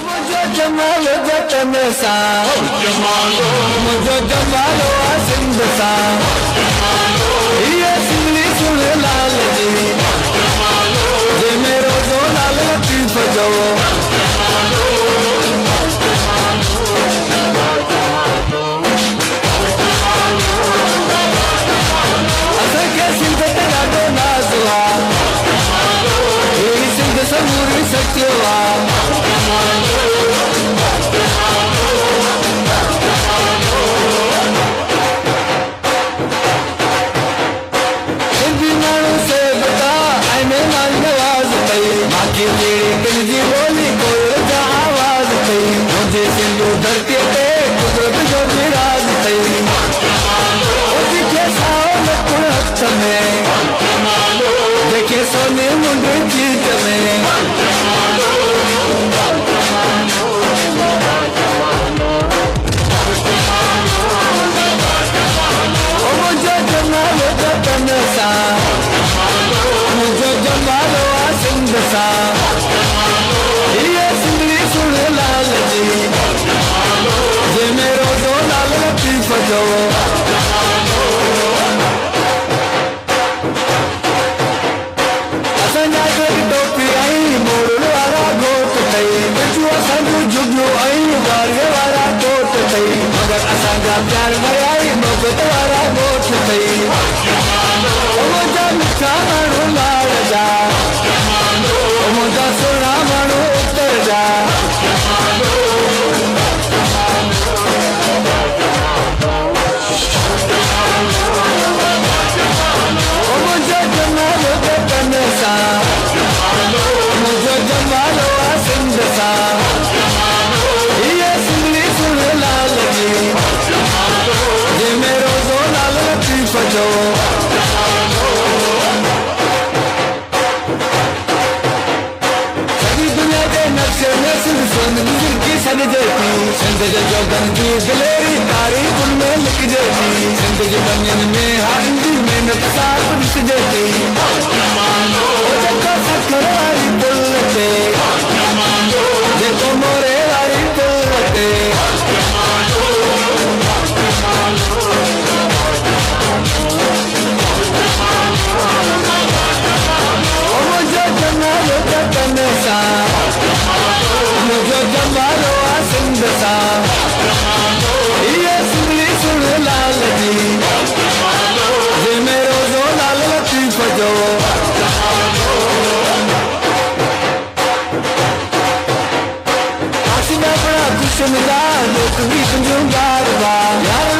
मुझो जमालो जतन सा मुझो जमालो सिंध सा ये सिंगली सुन लाल जी जे मेरो जो लाल लतीफ जो असां के सिंध ते ॾाढो नाज़ हुआ अहिड़ी सिंध समूरी सचियो धरती पे कुदरत जो विराज थई देखे साल कुड़त में देखे सोने मुंड जीत में मुझो जमालो जतन सा मुझो जमालो सिंध सा ये सिंधड़ी सुन लाल जी जे मेरो जो लाल लतीफ जो असांजा टोपी आई मोड़ वारा घोट थई बिजू असांजो जुगो आई वारे वारा कोट थई मगर असांजा प्यार मरियाई मोहब्बत वारा घोट थई मुंहिंजा मिठा माण्हू लाड़ जा मुंहिंजा सुहिणा माण्हू उतर जा मुझो जमालो जतन सा मुझो जमालो सिंध सा ये सिंधड़ी सुन लाल जी जे मेरो जो लाल लतीफ जो सॼी दुनिया जे नक्शे में सिंध सोन की सॾिजे थी सिंध जे जोगन जी दिलेरी तारीख़ुनि में लिखिजे थी सिंध जे बनियन में हारनि जी महिनत साथ ॾिसिजे थी जेको सखर वारी पुल ते जेको मोरे वारी पुल ते मुझो जमालो जतन सा मुझो जमालो सिंध सा ये सिंधड़ी सुन लाल जी जे मेरो जो लाल लतीफ जो आसिना बड़ा खुश मिला लोग भी तुझो बार बार यार